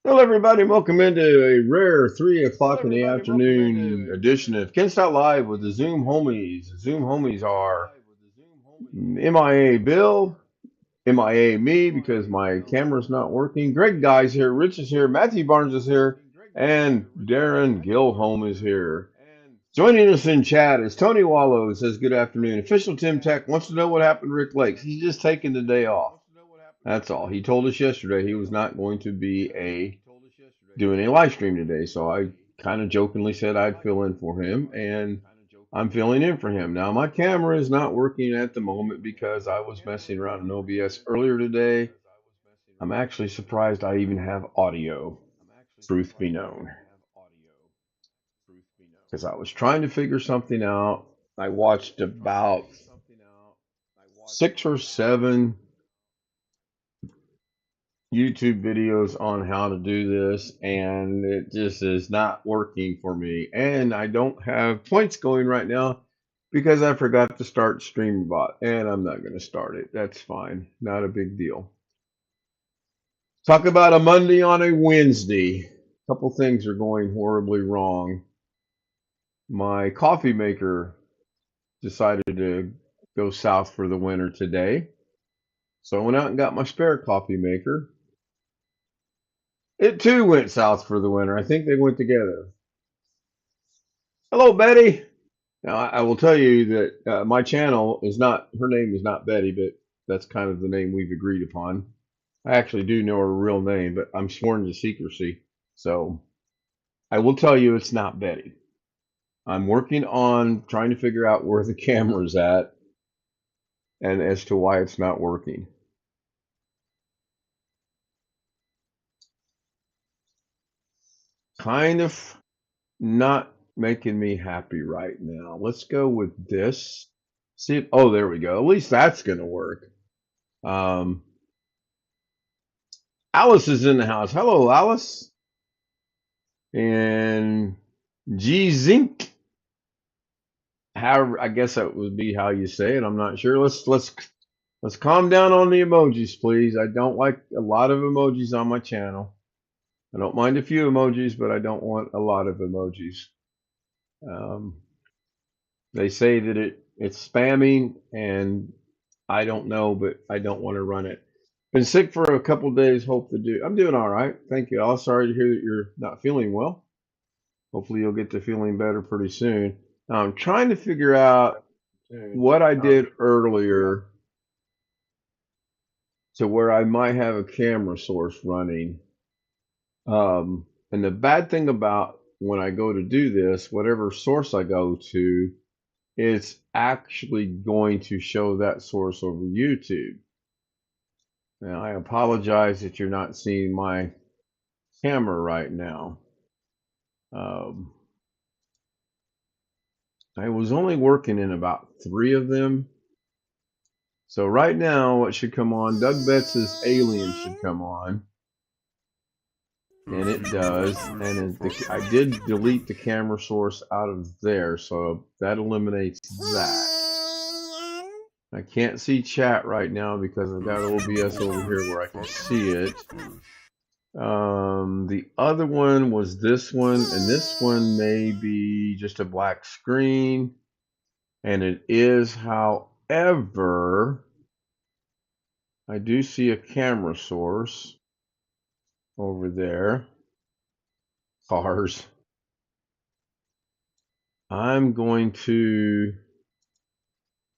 Hello, everybody. Welcome into a rare 3 o'clock in the afternoon edition of Ken Stout Live with the Zoom homies. The Zoom homies are MIA Bill, MIA me because my camera's not working. Greg Guy's here, Rich is here, Matthew Barnes is here, and Darren Gilholm is here. Joining us in chat is Tony Wallow, who says good afternoon. Official Tim Tech wants to know what happened to Rick Lakes. He's just taking the day off. That's all. He told us yesterday he was not going to be doing a live stream today, so I kind of jokingly said I'd fill in for him, and I'm filling in for him. Now, my camera is not working at the moment because I was messing around in OBS earlier today. I'm actually surprised I even have audio, truth be known, because I was trying to figure something out. I watched about 6 or 7 YouTube videos on how to do this, and it just is not working for me. And I don't have points going right now because I forgot to start StreamBot, and I'm not going to start it. That's fine. Not a big deal. Talk about a Monday on a Wednesday. A couple things are going horribly wrong. My coffee maker decided to go south for the winter today. So I went out and got my spare coffee maker. It too went south for the winter. I think they went together. Hello, Betty. Now, I will tell you that my channel is not, her name is not Betty, but that's kind of the name we've agreed upon. I actually do know her real name, but I'm sworn to secrecy. So I will tell you it's not Betty. I'm working on trying to figure out where the camera's at and as to why it's not working. Kind of not making me happy right now. Let's go with this. See, oh, there we go. At least that's going to work. Alice is in the house. Hello, Alice. And G Zink. However, I guess that would be how you say it. I'm not sure. Let's calm down on the emojis, please. I don't like a lot of emojis on my channel. I don't mind a few emojis, but I don't want a lot of emojis. They say that it's spamming, and I don't know, but I don't want to run it. Been sick for a couple days. Hope to do. I'm doing all right. Thank you all. Sorry to hear that you're not feeling well. Hopefully you'll get to feeling better pretty soon. Now I'm trying to figure out what I did earlier to where I might have a camera source running. And the bad thing about when I go to do this, whatever source I go to, it's actually going to show that source over YouTube. Now, I apologize that you're not seeing my camera right now. I was only working in about 3 of them. So right now, what should come on? Doug Betts' Alien should come on. And it does. And I did delete the camera source out of there, so that eliminates that. I can't see chat right now because I've got OBS over here where I can see it. The other one was this one, and this one may be just a black screen, and it is, however, I do see a camera source over there. Cars. I'm going to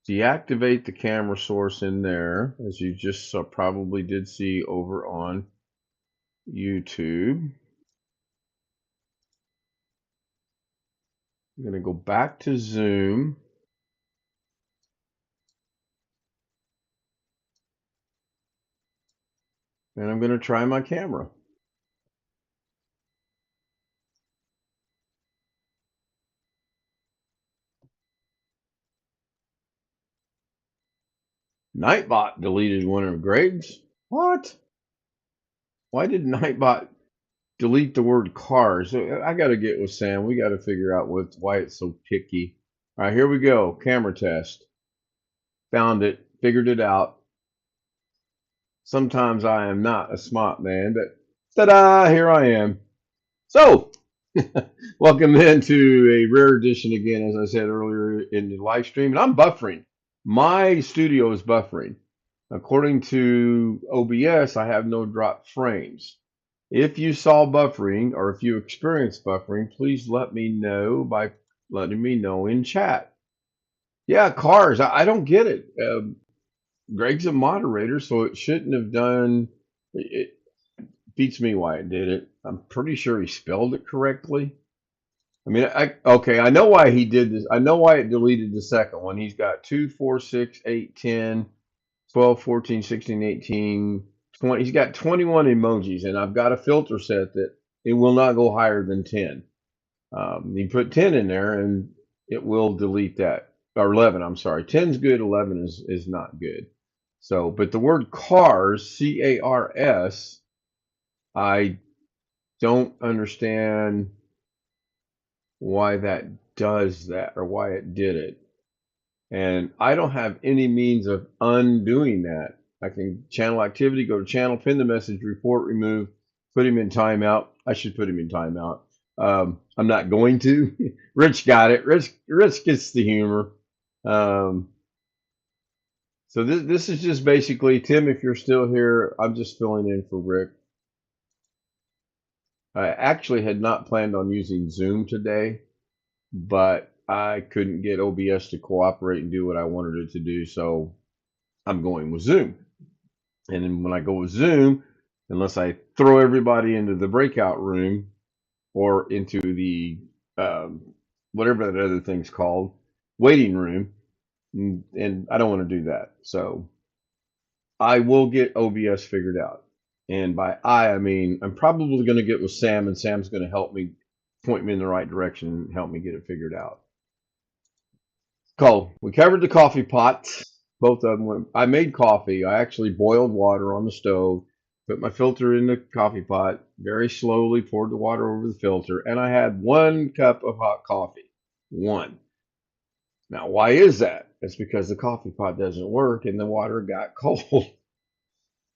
deactivate the camera source in there, as you just probably did see over on YouTube. I'm going to go back to Zoom. And I'm going to try my camera. Nightbot deleted one of Greg's. What? Why did Nightbot delete the word cars? I got to get with Sam. We got to figure out why it's so picky. All right, here we go. Camera test. Found it. Figured it out. Sometimes I am not a smart man, but Ta-da! Here I am. So, welcome into a rare edition again, as I said earlier in the live stream. And I'm buffering. My studio is buffering. According to OBS, I have no drop frames. If you saw buffering or if you experienced buffering, please let me know by letting me know in chat. Yeah, cars. I don't get it. Greg's a moderator, so it shouldn't have done. It beats me why it did it. I'm pretty sure he spelled it correctly. I mean, okay, I know why he did this. I know why it deleted the second one. He's got 2, 4, 6, 8, 10, 12, 14, 16, 18, 20. He's got 21 emojis, and I've got a filter set that it will not go higher than 10. You put 10 in there, and it will delete that. Or 11, I'm sorry. 10's good, 11 is not good. So, but the word cars, C-A-R-S, I don't understand why that does that or why it did it. And I don't have any means of undoing that. I can channel activity, go to channel, pin the message, report, remove, put him in timeout. I should put him in timeout. I'm not going to. Rich got it. Rich gets the humor. So this is just basically, Tim, if you're still here, I'm just filling in for Rick. I actually had not planned on using Zoom today, but I couldn't get OBS to cooperate and do what I wanted it to do, so I'm going with Zoom. And then when I go with Zoom, unless I throw everybody into the breakout room or into the whatever that other thing's called, waiting room, and I don't want to do that. So I will get OBS figured out. And by I mean I'm probably going to get with Sam, and Sam's going to help me point me in the right direction and help me get it figured out. Cool. We covered the coffee pots. Both of them. I made coffee. I actually boiled water on the stove, put my filter in the coffee pot, very slowly poured the water over the filter, and I had 1 cup of hot coffee. One. Now, why is that? It's because the coffee pot doesn't work and the water got cold.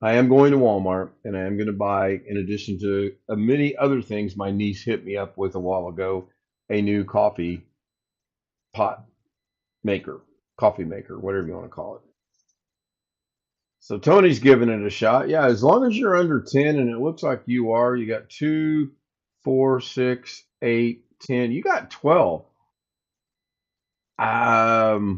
I am going to Walmart and I am going to buy, in addition to many other things my niece hit me up with a while ago, a new coffee pot maker, coffee maker, whatever you want to call it. So Tony's giving it a shot. Yeah, as long as you're under 10, and it looks like you are, you got 2, 4, 6, 8, 10. You got 12. Now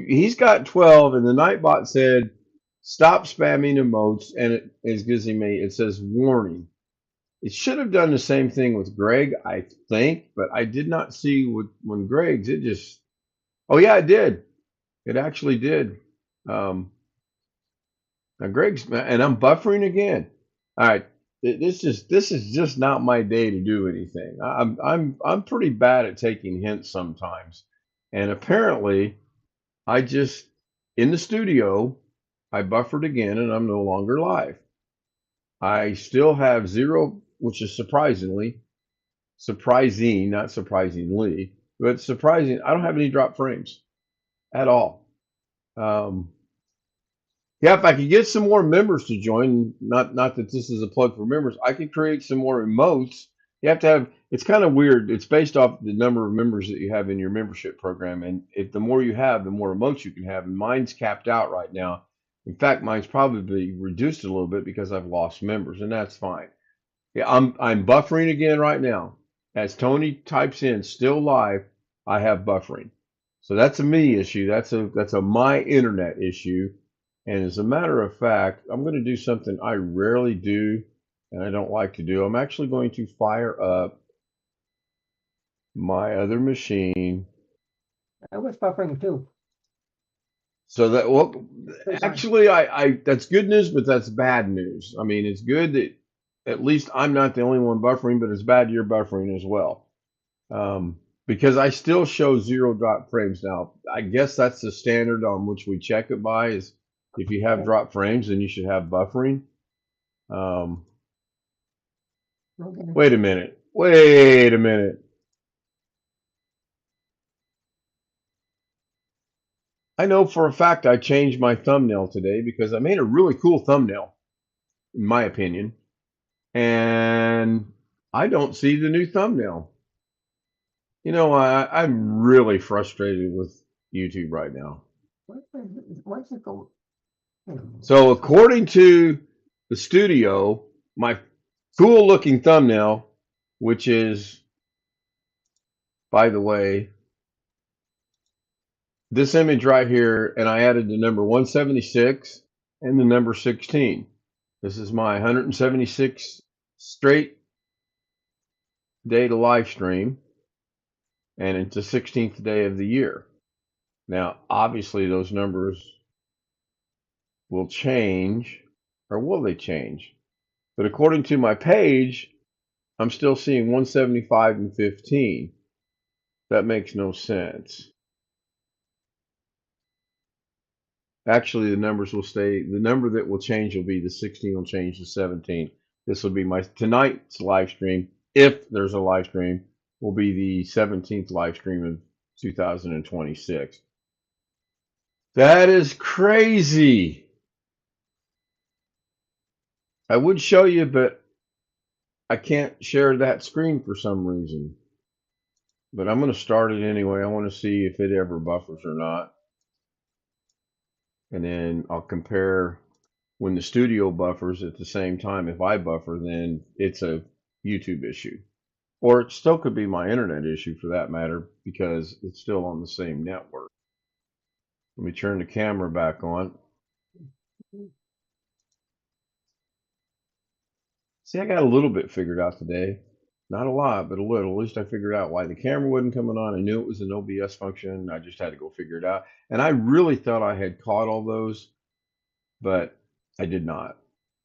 he's got 12, and the Nightbot said, stop spamming emotes, and it is giving me, it says warning. It should have done the same thing with Greg, I think, but I did not see when Greg's, it just, oh yeah, it did. It actually did. Now Greg's, and I'm buffering again. All right, this is just not my day to do anything. I'm pretty bad at taking hints sometimes, and apparently I just in the studio I buffered again, and I'm no longer live. I still have 0, which is surprising, not surprisingly, but surprising. I don't have any drop frames at all. Yeah, if I could get some more members to join, not that this is a plug for members, I could create some more emotes. You have to have, it's kind of weird. It's based off the number of members that you have in your membership program. And if the more you have, the more emotes you can have. And mine's capped out right now. In fact, mine's probably reduced a little bit because I've lost members, and that's fine. Yeah, I'm buffering again right now. As Tony types in still live, I have buffering. So that's a me issue. That's a my internet issue. And as a matter of fact, I'm going to do something I rarely do and I don't like to do. I'm actually going to fire up my other machine. I was buffering too. So that, well, actually, I that's good news, but that's bad news. I mean, it's good that at least I'm not the only one buffering, but it's bad you're buffering as well. Because I still show 0 drop frames now. I guess that's the standard on which we check it by is if you have drop frames, then you should have buffering. Wait a minute. Wait a minute. I know for a fact I changed my thumbnail today because I made a really cool thumbnail, in my opinion. and I don't see the new thumbnail. You know, I'm really frustrated with YouTube right now. What's it go? So according to the studio, my cool looking thumbnail, which is, by the way, this image right here, and I added the number 176 and the number 16. This is my 176 straight day to live stream, and it's the 16th day of the year. Now, obviously, those numbers will change, or will they change? But according to my page, I'm still seeing 175 and 15. That makes no sense. Actually, the numbers will stay. The number that will change will be the 16 will change to 17. This will be my tonight's live stream. If there's a live stream, will be the 17th live stream of 2026. That is crazy. I would show you, but I can't share that screen for some reason. But I'm going to start it anyway. I want to see if it ever buffers or not. And then I'll compare when the studio buffers at the same time. If I buffer, then it's a YouTube issue. Or it still could be my internet issue for that matter, because it's still on the same network. Let me turn the camera back on. See, I got a little bit figured out today. Not a lot, but a little. At least I figured out why the camera wasn't coming on. I knew it was an OBS function. I just had to go figure it out. And I really thought I had caught all those, but I did not.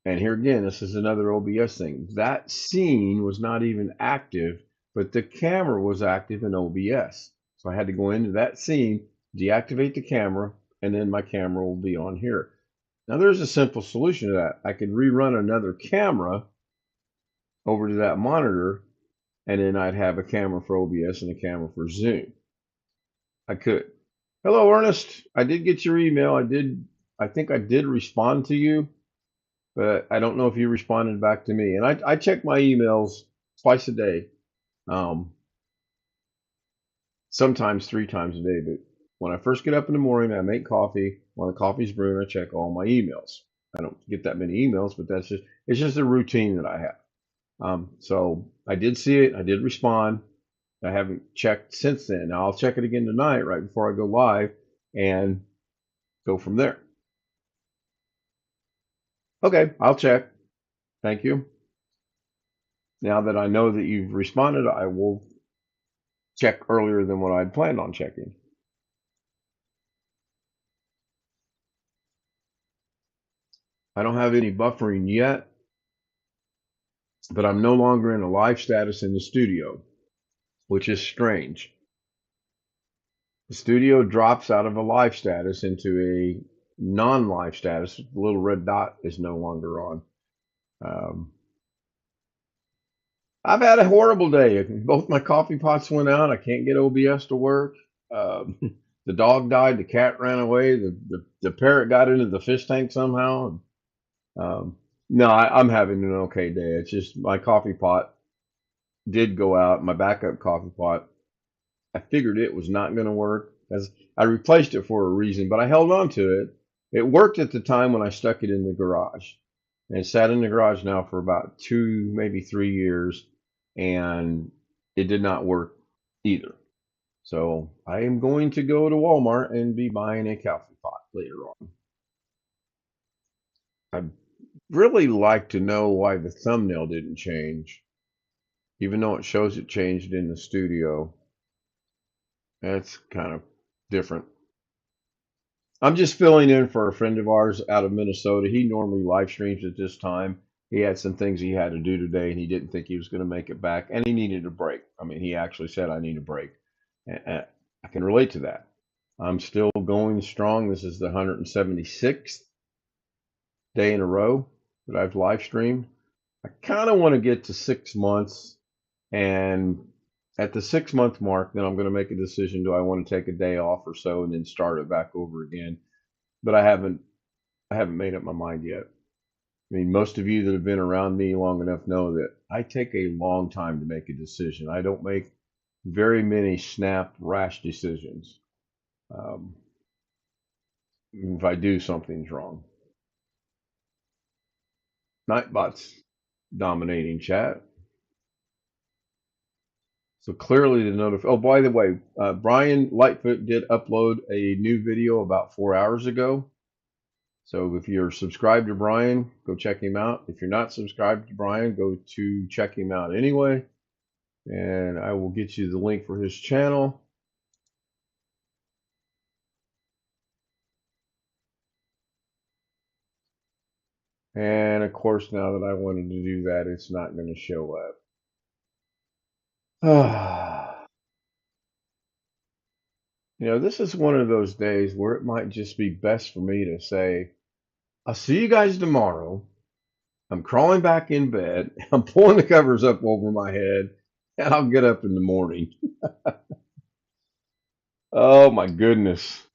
And here again, this is another OBS thing. That scene was not even active, but the camera was active in OBS. So I had to go into that scene, deactivate the camera, and then my camera will be on here. Now there's a simple solution to that. I could rerun another camera over to that monitor, and then I'd have a camera for OBS and a camera for Zoom. I could. Hello, Ernest. I did get your email. I think I did respond to you, but I don't know if you responded back to me. And I check my emails twice a day, sometimes 3 times a day. But when I first get up in the morning, I make coffee. When the coffee's brewing, I check all my emails. I don't get that many emails, but it's just a routine that I have. So I did see it. I did respond. I haven't checked since then. Now I'll check it again tonight, right before I go live, and go from there. Okay, I'll check. Thank you. Now that I know that you've responded, I will check earlier than what I'd planned on checking. I don't have any buffering yet, but I'm no longer in a live status in the studio, which is strange. The studio drops out of a live status into a non-live status. The little red dot is no longer on. I've had a horrible day. Both my coffee pots went out. I can't get OBS to work. Um, the dog died. The cat ran away. The parrot got into the fish tank somehow. No, I'm having an okay day. It's just my coffee pot did go out. My backup coffee pot. I figured it was not going to work, as I replaced it for a reason, but I held on to it. It worked at the time when I stuck it in the garage, and it sat in the garage now for about 2, maybe 3 years, and it did not work either. So I am going to go to Walmart and be buying a coffee pot later on. I'd really like to know why the thumbnail didn't change, even though it shows it changed in the studio. That's kind of different. I'm just filling in for a friend of ours out of Minnesota. He normally live streams at this time. He had some things he had to do today, and he didn't think he was going to make it back, and he needed a break. I mean, he actually said, I need a break. And I can relate to that. I'm still going strong. This is the 176th day in a row that I've live streamed. I kind of want to get to 6 months, and at the 6 month mark, then I'm going to make a decision. Do I want to take a day off or so and then start it back over again? But I haven't made up my mind yet. I mean, most of you that have been around me long enough know that I take a long time to make a decision. I don't make very many snap, rash decisions. Um, if I do, something's wrong. Nightbot's dominating chat. So clearly the notif. Oh, by the way, Brian Lightfoot did upload a new video about 4 hours ago. So if you're subscribed to Brian, go check him out. If you're not subscribed to Brian, go to check him out anyway. And I will get you the link for his channel. And of course, now that I wanted to do that, it's not going to show up. You know, this is one of those days where it might just be best for me to say, I'll see you guys tomorrow. I'm crawling back in bed. I'm pulling the covers up over my head, and I'll get up in the morning. Oh my goodness.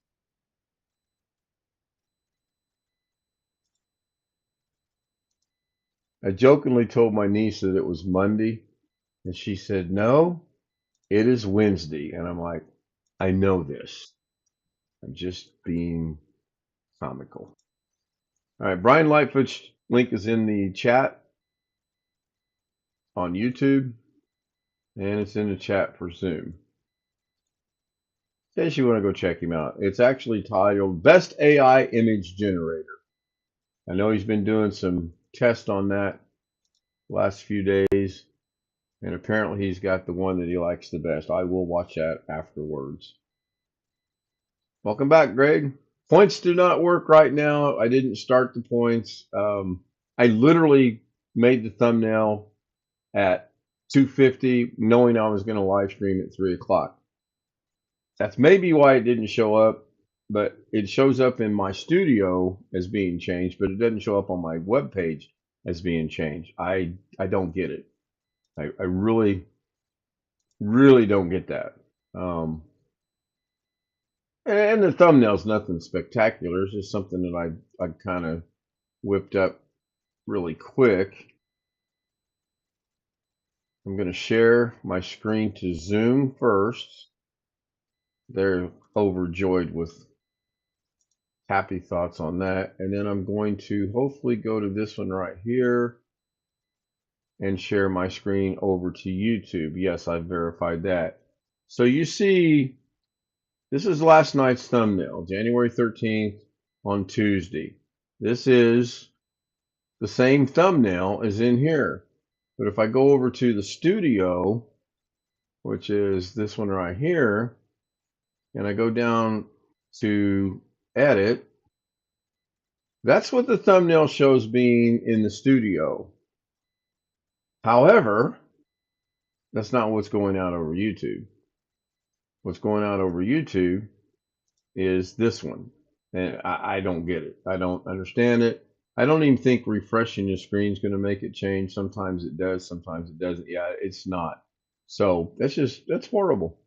I jokingly told my niece that it was Monday, and she said, no, it is Wednesday. And I'm like, I know this. I'm just being comical. All right, Brian Lightfoot's link is in the chat on YouTube, and it's in the chat for Zoom. In case you want to go check him out. It's actually titled Best AI Image Generator. I know he's been doing some tests on that last few days, and apparently he's got the one that he likes the best. I will watch that afterwards. Welcome back, Greg. Points do not work right now. I didn't start the points. I literally made the thumbnail at 2:50, knowing I was going to live stream at 3 o'clock. That's maybe why it didn't show up, but it shows up in my studio as being changed, but it doesn't show up on my web page as being changed. I don't get it. I really, really don't get that. And the thumbnail's nothing spectacular. It's just something that I kind of whipped up really quick. I'm going to share my screen to Zoom first. They're overjoyed with happy thoughts on that. And then I'm going to hopefully go to this one right here and share my screen over to YouTube. Yes, I've verified that. So you see, this is last night's thumbnail, January 13th on Tuesday. This is the same thumbnail as in here. But if I go over to the studio, which is this one right here, and I go down to edit, that's what the thumbnail shows being in the studio. However, that's not what's going out over YouTube. What's going out over YouTube is this one. And I don't get it. I don't understand it. I don't even think refreshing your screen is going to make it change. Sometimes it does, sometimes it doesn't. Yeah, it's not. So that's horrible.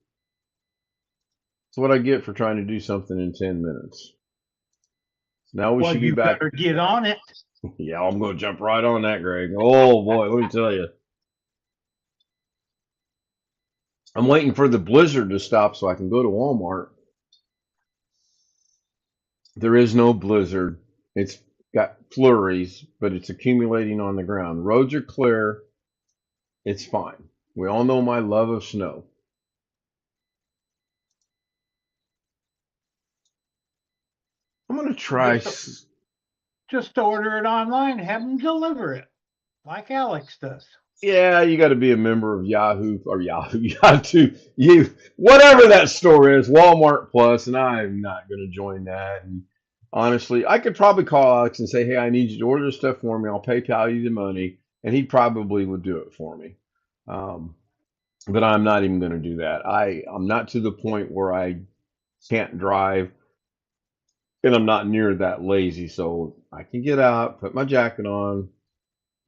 It's what I get for trying to do something in 10 minutes. Now we should be back. Better get on it. Yeah, I'm going to jump right on that, Greg. Oh boy, let me tell you. I'm waiting for the blizzard to stop so I can go to Walmart. There is no blizzard. It's got flurries, but it's accumulating on the ground. Roads are clear. It's fine. We all know my love of snow. I'm going to try. Just order it online, have them deliver it, like Alex does. Yeah, you got to be a member of Yahoo or Yahoo, whatever that store is, Walmart Plus, and I'm not going to join that. And honestly, I could probably call Alex and say, hey, I need you to order stuff for me. I'll PayPal you the money, and he probably would do it for me. But I'm not even going to do that. I'm not to the point where I can't drive, and I'm not near that lazy, so I can get out, put my jacket on,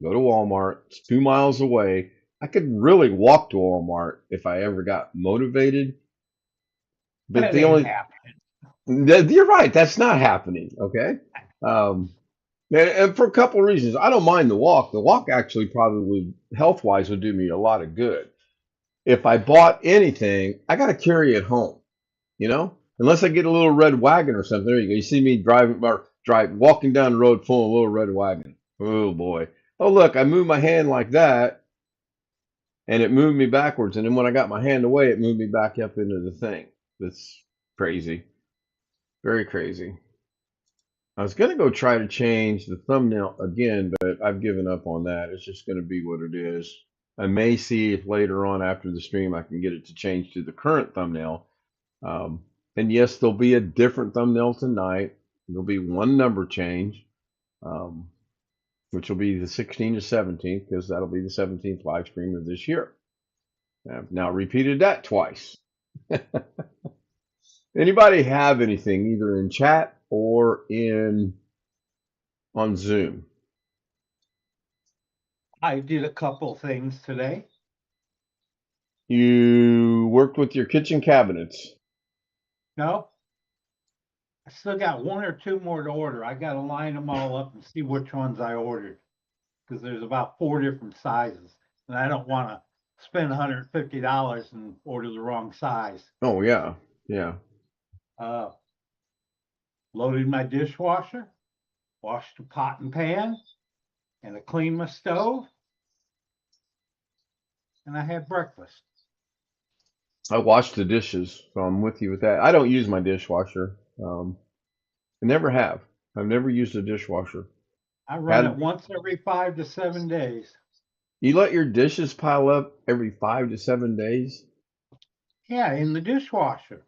go to Walmart. It's 2 miles away. I could really walk to Walmart if I ever got motivated. But You're right. That's not happening. Okay. And for a couple of reasons. I don't mind the walk. The walk actually probably health wise would do me a lot of good. If I bought anything, I got to carry it home, you know? Unless I get a little red wagon or something. There you go. You see me walking down the road full of a little red wagon. Oh boy. Oh, look, I moved my hand like that and it moved me backwards. And then when I got my hand away, it moved me back up into the thing. That's crazy. Very crazy. I was gonna go try to change the thumbnail again, but I've given up on that. It's just gonna be what it is. I may see if later on after the stream I can get it to change to the current thumbnail. And yes, there'll be a different thumbnail tonight. There'll be one number change, um, which will be the 16th to 17th, because that'll be the 17th live stream of this year. I've now repeated that twice. Anybody have anything either in chat or in on Zoom? I did a couple things today. You worked with your kitchen cabinets. No, I still got one or two more to order. I got to line them all up and see which ones I ordered because there's about 4 different sizes, and I don't want to spend $150 and order the wrong size. Oh yeah, yeah. Loaded my dishwasher, washed the pot and pan, and I cleaned my stove, and I had breakfast. I wash the dishes, so I'm with you with that. I don't use my dishwasher. I never have. I've never used a dishwasher. I run it once every 5 to 7 days. You let your dishes pile up every 5 to 7 days? Yeah, in the dishwasher.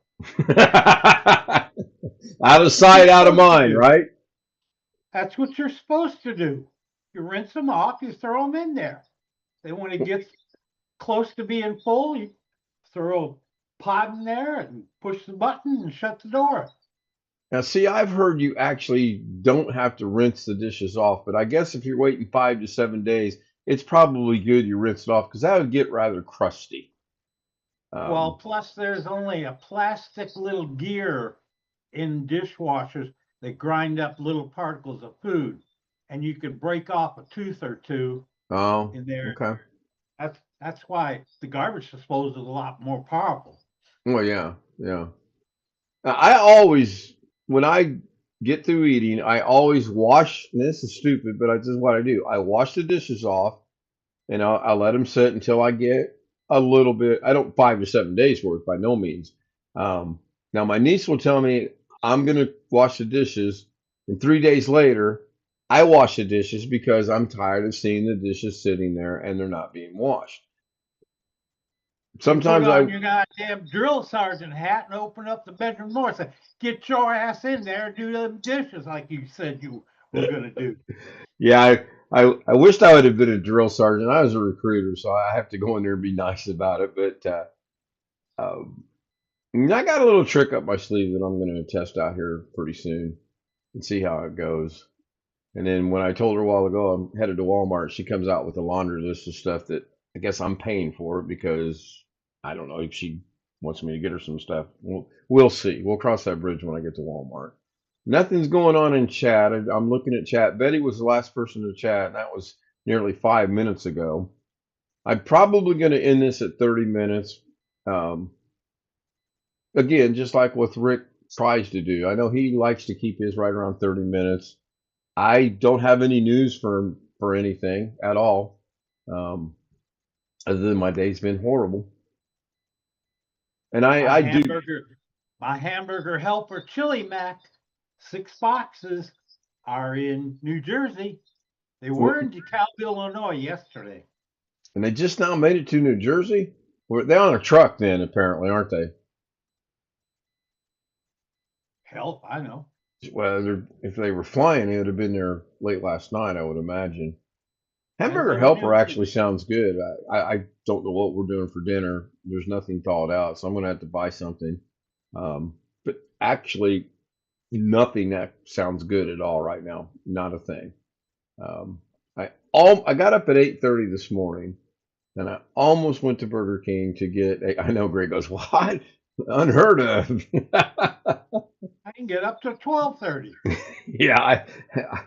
Out of sight, out of mind, right? That's what you're supposed to do. You rinse them off, you throw them in there. Then when it gets close to being full, you throw a pot in there and push the button and shut the door. Now, see, I've heard you actually don't have to rinse the dishes off, but I guess if you're waiting 5 to 7 days, it's probably good you rinse it off because that would get rather crusty. Well, plus there's only a plastic little gear in dishwashers that grind up little particles of food, and you could break off a tooth or two in there. Okay. That's why the garbage disposal is a lot more powerful. Well, yeah, yeah. I always, when I get through eating, I always wash. And this is stupid, but this is what I do. I wash the dishes off, and I'll let them sit until I get a little bit. I don't 5 to 7 days worth by no means. Now my niece will tell me I'm gonna wash the dishes, and 3 days later, I wash the dishes because I'm tired of seeing the dishes sitting there and they're not being washed. Sometimes you put on your goddamn drill sergeant hat and open up the bedroom door and say, "Get your ass in there and do the dishes like you said you were gonna do." Yeah, I wished I would have been a drill sergeant. I was a recruiter, so I have to go in there and be nice about it. But I got a little trick up my sleeve that I'm going to test out here pretty soon and see how it goes. And then when I told her a while ago I'm headed to Walmart, she comes out with a laundry list of stuff that I guess I'm paying for because I don't know if she wants me to get her some stuff. We'll see. We'll cross that bridge when I get to Walmart. Nothing's going on in chat. I'm looking at chat. Betty was the last person to chat, and that was nearly 5 minutes ago. I'm probably going to end this at 30 minutes. Again, just like what Rick tries to do. I know he likes to keep his right around 30 minutes. I don't have any news for anything at all, other than my day's been horrible. And I do. My hamburger helper chili mac, 6 boxes, are in New Jersey. They were in DeKalb, Illinois yesterday. And they just now made it to New Jersey? They're on a truck then, apparently, aren't they? Hell, I know. Well, if they were flying, they would have been there late last night, I would imagine. Hamburger helper actually sounds good. I don't know what we're doing for dinner. There's nothing thought out, so I'm going to have to buy something. But actually, nothing that sounds good at all right now. Not a thing. I got up at 8:30 this morning, and I almost went to Burger King to get. I know Greg goes, "What? Unheard of." I can get up to 12:30. Yeah,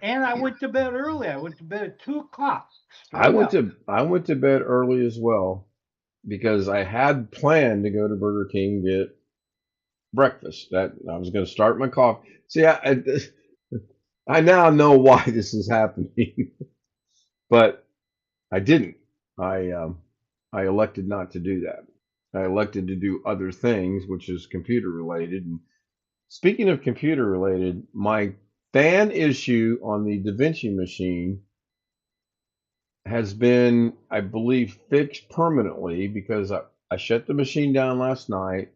And I went to bed early. I went to bed at 2 o'clock, I straight went up. to I went to bed early as well because I had planned to go to Burger King and get breakfast. That I was going to start my coffee. See, I now know why this is happening, but I didn't. I I elected not to do that. I elected to do other things, which is computer related. And speaking of computer related, my fan issue on the DaVinci machine has been, I believe, fixed permanently because I shut the machine down last night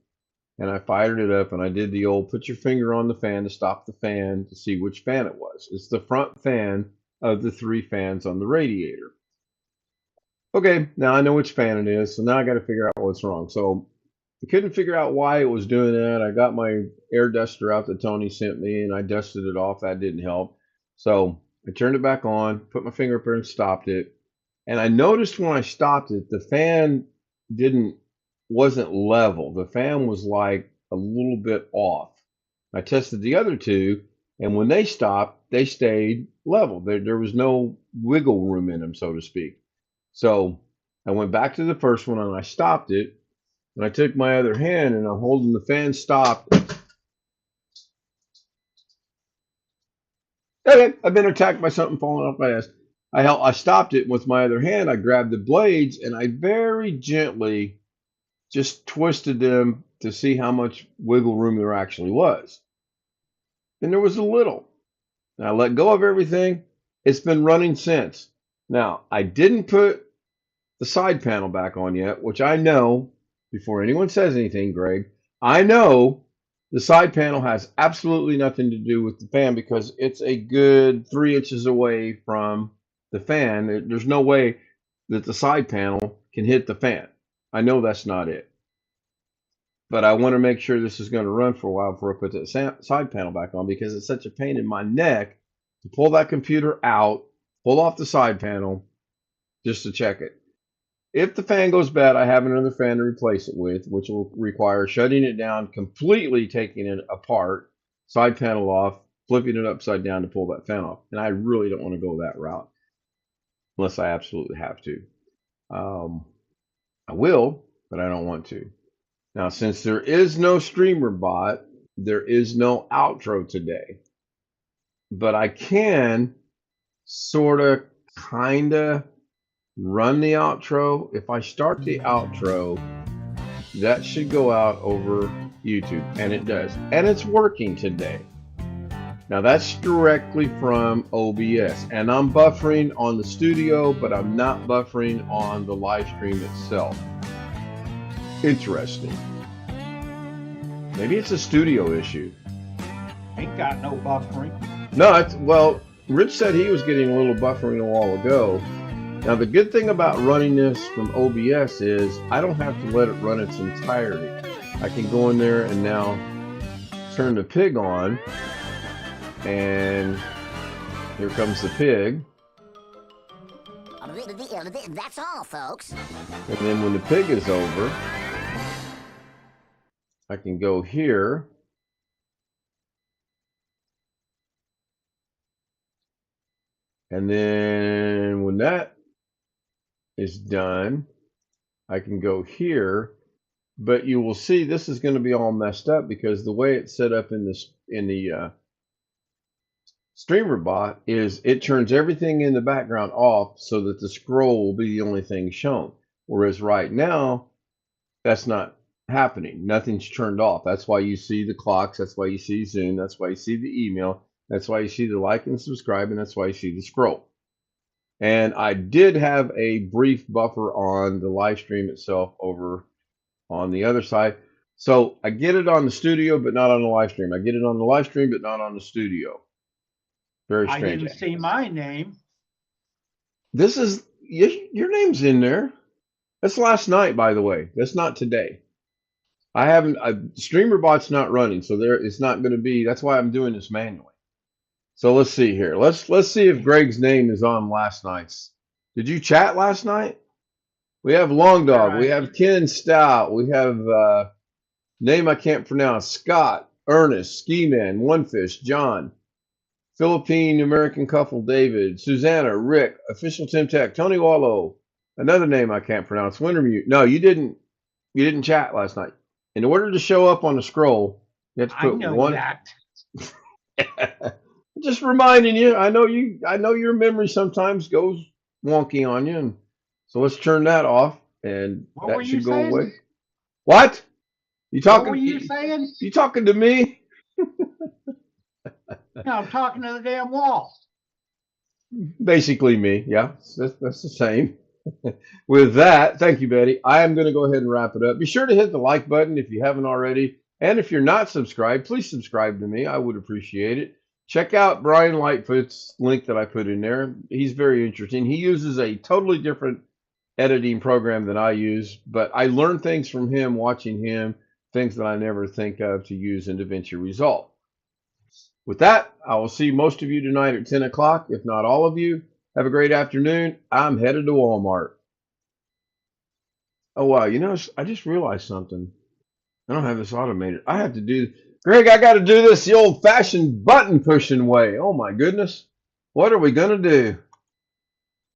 and I fired it up and I did the old put your finger on the fan to stop the fan to see which fan it was. It's the front fan of the three fans on the radiator. Okay, now I know which fan it is, so now I got to figure out what's wrong. So I couldn't figure out why it was doing that. I got my air duster out that Tony sent me and I dusted it off. That didn't help. So I turned it back on, put my finger up there and stopped it. And I noticed when I stopped it, the fan didn't wasn't level. The fan was like a little bit off. I tested the other two, and when they stopped, they stayed level. There was no wiggle room in them, so to speak. So I went back to the first one and I stopped it. And I took my other hand and I'm holding the fan stop. Okay, I've been attacked by something falling off my ass. I stopped it with my other hand. I grabbed the blades and I very gently just twisted them to see how much wiggle room there actually was. And there was a little. And I let go of everything. It's been running since. Now, I didn't put the side panel back on yet, which I know, before anyone says anything, Greg, I know the side panel has absolutely nothing to do with the fan because it's a good 3 inches away from the fan. There's no way that the side panel can hit the fan. I know that's not it. But I want to make sure this is going to run for a while before I put that side panel back on because it's such a pain in my neck to pull that computer out, pull off the side panel just to check it. If the fan goes bad, I have another fan to replace it with, which will require shutting it down, completely taking it apart, side panel off, flipping it upside down to pull that fan off. And I really don't want to go that route unless I absolutely have to. I will, but I don't want to. Now, since there is no streamer bot, there is no outro today. But I can sort of, kind of run the outro. If I start the outro, that should go out over YouTube, and it does. And it's working today. Now, that's directly from OBS. And I'm buffering on the studio, but I'm not buffering on the live stream itself. Interesting. Maybe it's a studio issue. Ain't got no buffering. No, well, Rich said he was getting a little buffering a while ago. Now, the good thing about running this from OBS is I don't have to let it run its entirety. I can go in there and now turn the pig on, and here comes the pig. That's all, folks. And then when the pig is over, I can go here. And then when that is done, I can go here. But you will see this is going to be all messed up because the way it's set up in the streamer bot is it turns everything in the background off so that the scroll will be the only thing shown. Whereas right now, that's not happening. Nothing's turned off. That's why you see the clocks. That's why you see Zoom. That's why you see the email. That's why you see the like and subscribe. And that's why you see the scroll. And I did have a brief buffer on the live stream itself over on the other side. So I get it on the studio, but not on the live stream. I get it on the live stream, but not on the studio. Very I strange. didn't see my name. This is, your name's in there. That's last night, by the way. That's not today. I haven't, streamer bot's not running, so it's not going to be, that's why I'm doing this manually. So let's see here. Let's see if Greg's name is on last night's. Did you chat last night? We have Long Dog. We have Ken Stout. We have name I can't pronounce. Scott, Ernest, Ski Man, One Fish, John. Philippine American couple David, Susanna, Rick, official Tim Tech, Tony Wallow, another name I can't pronounce, Wintermute. No, you didn't chat last night. In order to show up on the scroll, you have to I put know one. that. Just reminding you. I know your memory sometimes goes wonky on you, and so let's turn that off, and What were that you should go saying? away. What? You What were talking? you saying? You talking to me? No, I'm talking to the damn wall. Basically me. Yeah, that's the same. With that, thank you, Betty. I am going to go ahead and wrap it up. Be sure to hit the like button if you haven't already. And if you're not subscribed, please subscribe to me. I would appreciate it. Check out Brian Lightfoot's link that I put in there. He's very interesting. He uses a totally different editing program than I use, but I learn things from him watching him, things that I never think of to use in DaVinci Resolve. With that, I will see most of you tonight at 10 o'clock, if not all of you. Have a great afternoon. I'm headed to Walmart. Oh, wow. I just realized something. I don't have this automated. I have to do, Greg, I got to do this the old fashioned button pushing way. Oh, my goodness. What are we going to do?